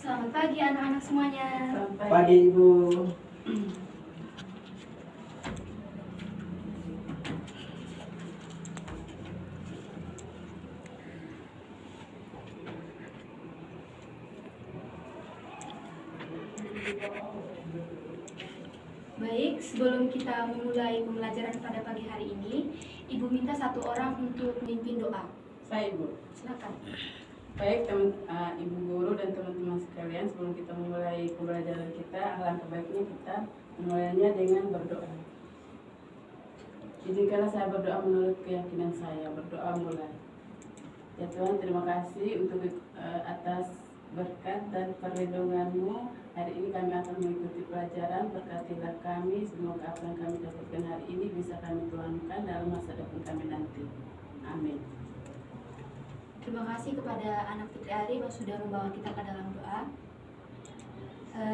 Selamat pagi anak-anak semuanya. Selamat pagi Ibu. Baik, sebelum kita memulai pembelajaran pada pagi hari ini, Ibu minta satu orang untuk memimpin doa. Saya Ibu. Silakan. Baik Ibu guru dan teman-teman sekalian, sebelum kita memulai pembelajaran kita, alangkah baiknya kita memulainya dengan berdoa. Izinkanlah saya berdoa menurut keyakinan saya. Berdoa mulai. Ya Tuhan, terima kasih untuk atas berkat dan perlindungan-Mu. Hari ini kami akan mengikuti pelajaran. Berkatilah kami, semoga apa yang kami dapatkan hari ini bisa kami tuangkan dalam masa depan kami nanti. Amin. Terima kasih kepada anak Fitri Arif yang sudah membawa kita ke dalam doa.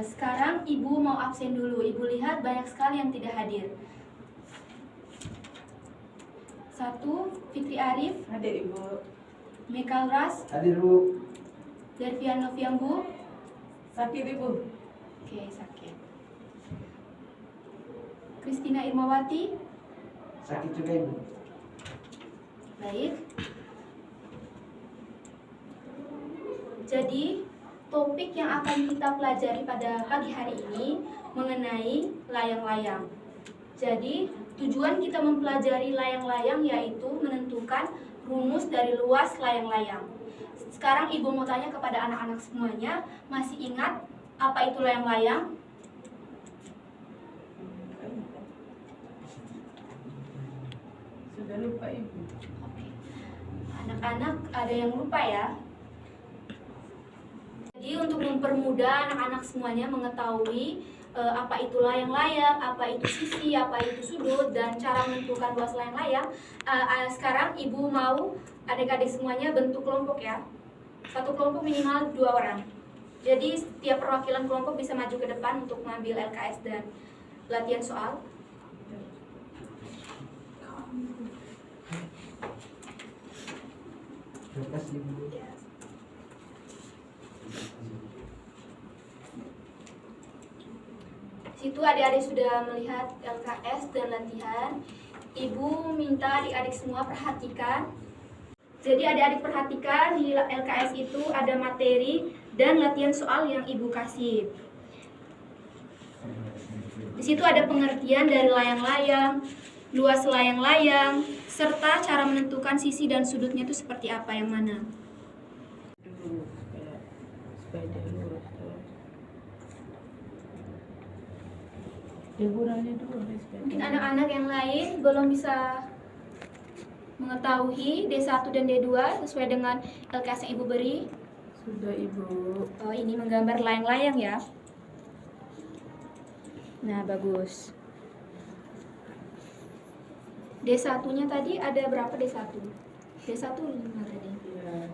Sekarang Ibu mau absen dulu. Ibu lihat banyak sekali yang tidak hadir. 1. Fitri Arif. Hadir Ibu. Mekal Ras. Hadir Bu. Dervian Noviambu. Sakit Ibu. Oke, sakit. Kristina Irmawati. Sakit juga Ibu. Baik. Jadi, topik yang akan kita pelajari pada pagi hari ini mengenai layang-layang. Jadi, tujuan kita mempelajari layang-layang yaitu menentukan rumus dari luas layang-layang. Sekarang Ibu mau tanya kepada anak-anak semuanya, masih ingat apa itu layang-layang? Sudah lupa Ibu. Oke. Anak-anak ada yang lupa ya? Jadi untuk mempermudah anak-anak semuanya mengetahui apa itu layang-layang, apa itu sisi, apa itu sudut, dan cara menentukan luas layang-layang, sekarang Ibu mau adik-adik semuanya bentuk kelompok ya. Satu kelompok minimal 2 orang. Jadi setiap perwakilan kelompok bisa maju ke depan untuk mengambil LKS dan latihan soal. Terima kasih Ibu. Situ adik-adik sudah melihat LKS dan latihan. Ibu minta adik-adik semua perhatikan. Jadi adik-adik perhatikan di LKS itu ada materi dan latihan soal yang Ibu kasih. Di situ ada pengertian dari layang-layang, luas layang-layang, serta cara menentukan sisi dan sudutnya itu seperti apa, yang mana. Dulu supaya dia lurus terus. Liburannya dulu supaya. Mungkin anak-anak yang lain belum bisa mengetahui D1 dan D2 sesuai dengan LKS yang Ibu beri. Sudah Ibu. Oh, ini menggambar layang-layang ya. Nah, bagus. D1-nya tadi ada berapa D1? D1 5 tadi. Ya.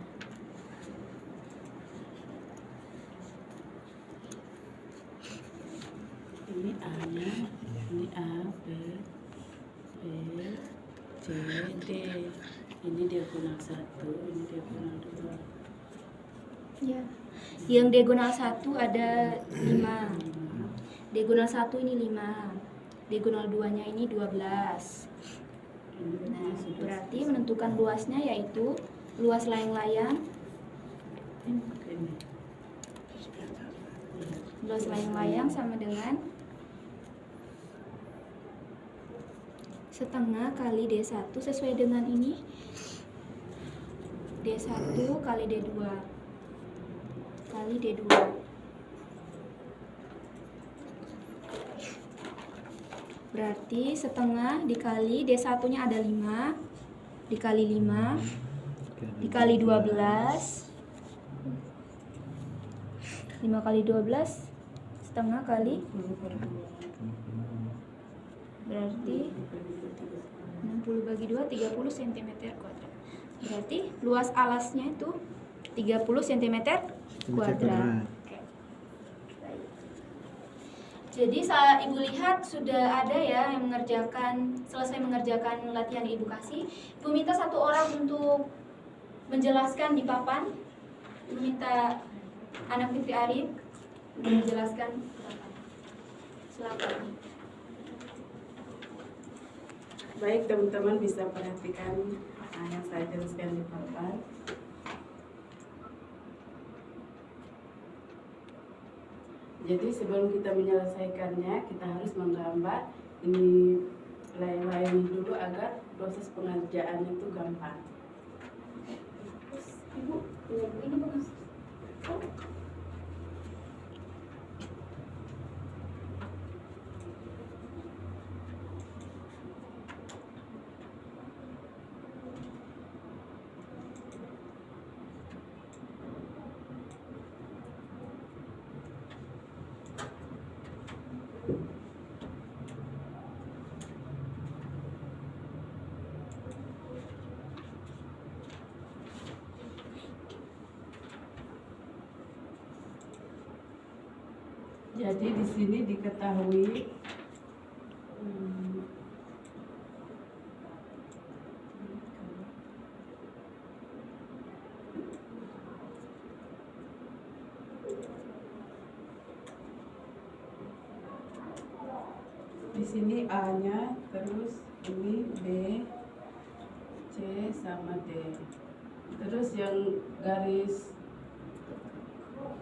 Ini A-nya, ini A, B, C, D. Ini diagonal 1, ini diagonal 2. Ya. Yang diagonal 1 ada 5. Diagonal 1 ini 5. Diagonal 2-nya ini 12. Nah, berarti menentukan luasnya yaitu luas layang-layang. Luas layang-layang sama dengan setengah kali D1 sesuai dengan ini. D1 kali D2 kali D2. Berarti setengah dikali D1-nya ada 5, dikali 5, dikali 12. 5 kali 12, setengah kali, berarti 60 bagi 2, 30 cm kuadrat. Berarti luas alasnya itu 30 cm kuadrat. Oke. Jadi saat Ibu lihat sudah ada ya yang selesai mengerjakan latihan yang Ibu kasih. Ibu minta satu orang untuk menjelaskan di papan. Ibu minta Anak Fitri Arif menjelaskan. Silakan. Baik, teman-teman bisa perhatikan yang saya jelaskan di papan. Jadi sebelum kita menyelesaikannya, kita harus menggambar ini layang-layang dulu agar proses pengerjaannya itu gampang. Terus Ibu, ini bagus. Oh. Jadi di sini diketahui di sini A-nya, terus ini B, C sama D. Terus yang garis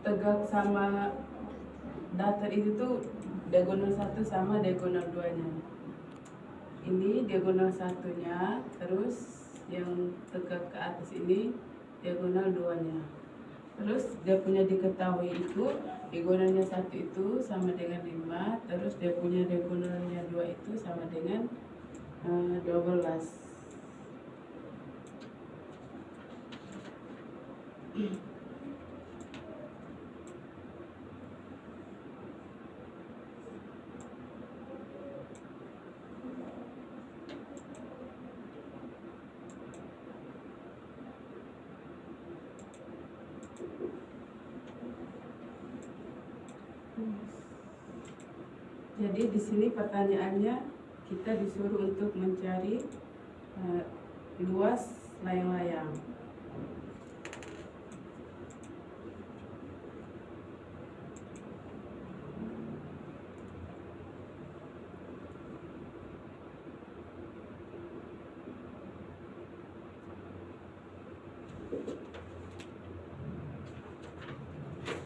tegak sama datar itu tuh diagonal 1 sama diagonal 2-nya. Ini diagonal 1-nya, terus yang tegak ke atas ini diagonal 2-nya. Terus dia punya diketahui itu diagonalnya 1 itu sama dengan 5, terus dia punya diagonalnya 2 itu sama dengan 12. Jadi di sini pertanyaannya kita disuruh untuk mencari luas layang-layang.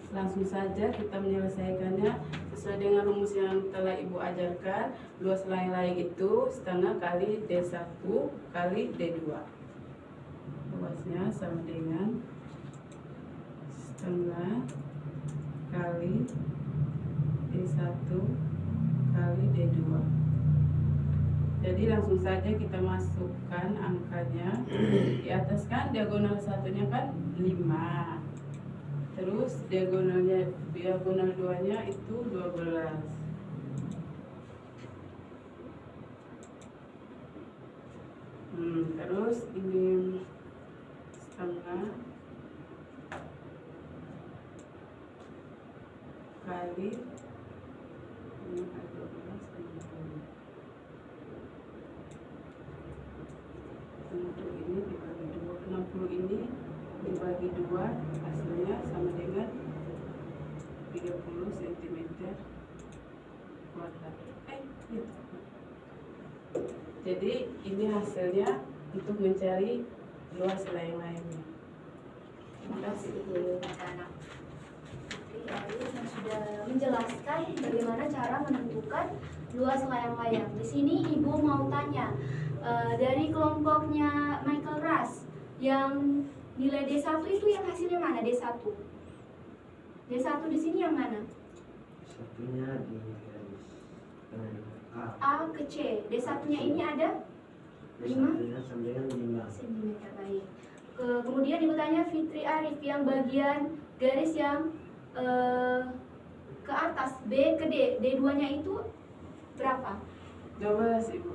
Langsung saja kita menyelesaikannya sesuai dengan rumus yang telah Ibu ajarkan. Luas layang-layang itu setengah kali D1 kali D2. Luasnya sama dengan setengah kali D1 kali D2. Jadi langsung saja kita masukkan angkanya. Di atas kan diagonal satunya kan 5. Terus diagonal 2-nya itu 12. Terus ini setengah kali ini 12 ini dibagi 2, 60 ini dibagi 2, hasilnya sama dengan 30 cm kuadrat. Jadi ini hasilnya untuk mencari luas layang-layangnya. Terima kasih Ibu anak Fitri Arif yang sudah menjelaskan bagaimana cara menentukan luas layang-layang. Di sini Ibu mau tanya dari kelompoknya Michael Ras yang nilai D1 itu yang hasilnya mana? D1 di sini yang mana? Satunya di garis A ke C. D1-nya ini ada 5 sama dengan 5 cm. Baik. Kemudian Ibu tanya Fitri Arif yang bagian garis yang ke atas B ke D. D2-nya itu berapa? 12 Ibu.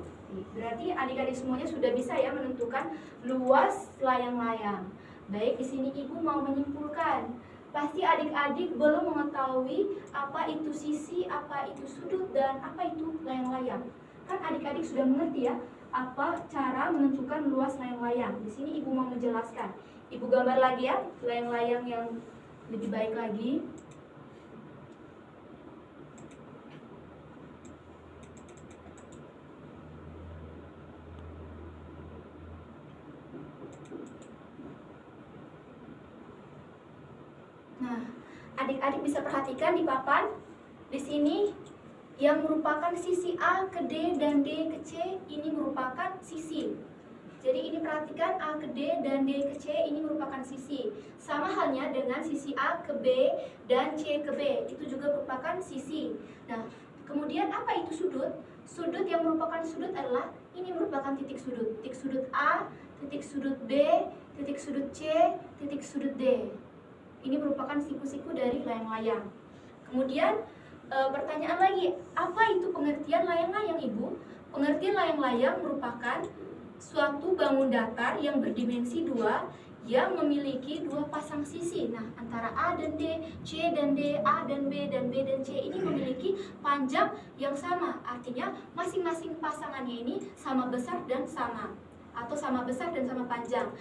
Berarti adik-adik semuanya sudah bisa ya menentukan luas layang-layang. Baik, di sini Ibu mau menyimpulkan. Pasti adik-adik belum mengetahui apa itu sisi, apa itu sudut, dan apa itu layang-layang. Kan adik-adik sudah mengerti ya apa cara menentukan luas layang-layang. Di sini Ibu mau menjelaskan. Ibu gambar lagi ya layang-layang yang lebih baik lagi. Nah, adik-adik bisa perhatikan di papan di sini yang merupakan sisi A ke D dan D ke C ini merupakan sisi. Jadi ini perhatikan A ke D dan D ke C ini merupakan sisi. Sama halnya dengan sisi A ke B dan C ke B, itu juga merupakan sisi. Nah, kemudian apa itu sudut? Sudut yang merupakan sudut adalah ini merupakan titik sudut. Titik sudut A, titik sudut B, titik sudut C, titik sudut D. Ini merupakan siku-siku dari layang-layang. Kemudian pertanyaan lagi, apa itu pengertian layang-layang, Ibu? Pengertian layang-layang merupakan suatu bangun datar yang berdimensi 2 yang memiliki 2 pasang sisi. Nah, antara A dan D, C dan D, A dan B dan B dan C ini memiliki panjang yang sama. Artinya masing-masing pasangannya ini sama besar dan sama, atau sama besar dan sama panjang,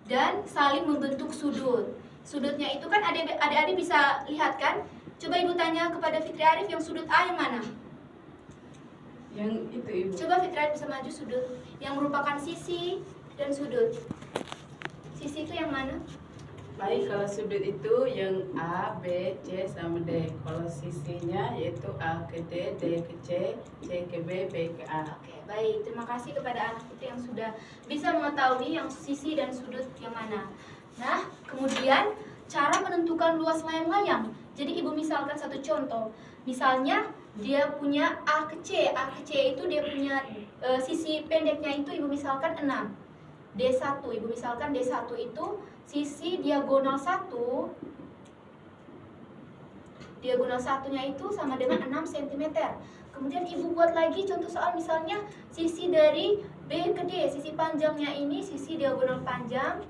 dan saling membentuk sudut. Sudutnya itu kan adik-adik bisa lihat kan? Coba Ibu tanya kepada Fitri Arif, yang sudut A yang mana? Yang itu Ibu. Coba Fitri Arif bisa maju sudut yang merupakan sisi dan sudut. Sisi itu yang mana? Baik, kalau sudut itu yang A, B, C sama D. Kalau sisinya yaitu A ke D, D ke C, C ke B, B ke A. Oke, baik. Terima kasih kepada anak Fitri yang sudah bisa mengetahui yang sisi dan sudut yang mana. Nah, kemudian cara menentukan luas layang-layang. Jadi Ibu misalkan satu contoh. Misalnya dia punya A ke C. A ke C itu dia punya sisi pendeknya itu Ibu misalkan 6. D1, Ibu misalkan D1 itu sisi diagonal 1. Diagonal satunya itu sama dengan 6 cm. Kemudian Ibu buat lagi contoh soal, misalnya sisi dari B ke D. Sisi panjangnya ini sisi diagonal panjang.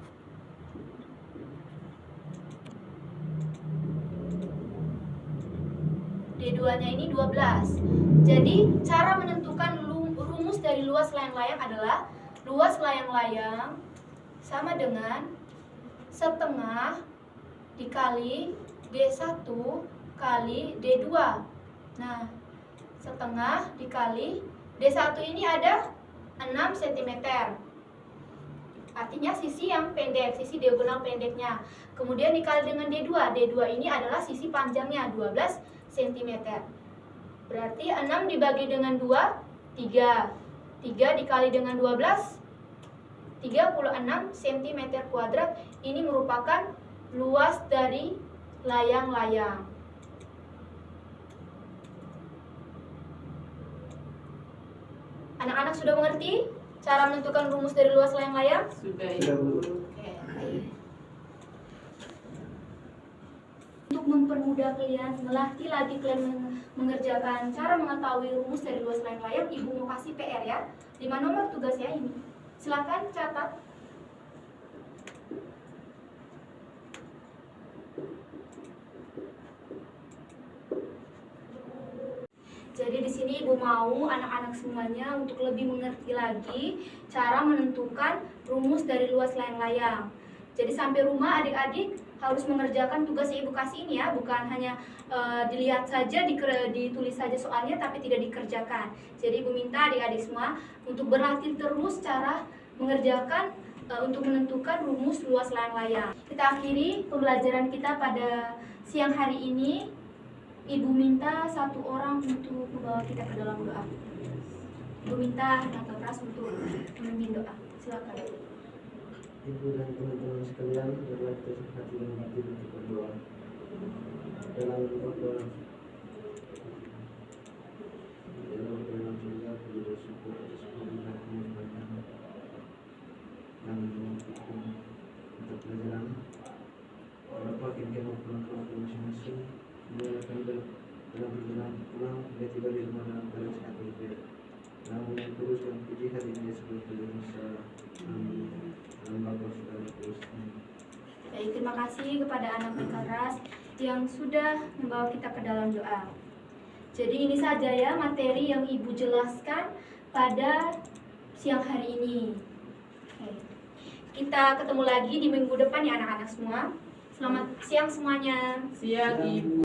D2-nya ini 12. Jadi cara menentukan rumus dari luas layang-layang adalah luas layang-layang sama dengan setengah dikali D1 kali D2. Nah, setengah dikali D1 ini ada 6 cm. Artinya sisi yang pendek, sisi diagonal pendeknya. Kemudian dikali dengan D2. D2 ini adalah sisi panjangnya 12 cm. Berarti 6 dibagi dengan 2, 3. 3 dikali dengan 12, 36 cm kuadrat. Ini merupakan luas dari layang-layang. Anak-anak sudah mengerti cara menentukan rumus dari luas layang-layang? Sudah Sudah, Bu. Ibu. Oke, untuk mempermudah kalian, melatih lagi kalian mengerjakan cara mengetahui rumus dari luas layang-layang, Ibu mau kasih PR ya. 5 nomor tugasnya ini. Silakan catat. Jadi di sini Ibu mau anak-anak semuanya untuk lebih mengerti lagi cara menentukan rumus dari luas layang-layang. Jadi sampai rumah adik-adik harus mengerjakan tugas yang Ibu kasih ini ya, bukan hanya dilihat saja, ditulis saja soalnya tapi tidak dikerjakan. Jadi Ibu minta adik-adik semua untuk berlatih terus cara mengerjakan untuk menentukan rumus luas layang-layang. Kita akhiri pembelajaran kita pada siang hari ini. Ibu minta satu orang untuk membawa kita ke dalam doa. Ibu minta Tante Pras untuk memimpin doa. Silakan. Ibu dan teman-teman sekalian, marilah kita hati dan batin untuk berdoa. Dalam berdoa, dalam surga, puji bersyukur atas pemberkatan yang memampukan untuk pelajaran. Bapa kita mau pulang ke waktu masing-masing, menyalakan dalam perjalanan pulang, dia tiba di rumah dalam keadaan sehat walafiat. Namun yang terus dan puji hari ini sebelum berdoa. Amin. Baik, terima kasih kepada anak Ras yang sudah membawa kita ke dalam doa. Jadi ini saja ya materi yang Ibu jelaskan pada siang hari ini. Oke. Kita ketemu lagi di minggu depan ya anak-anak semua. Selamat siang semuanya. Siang Ibu.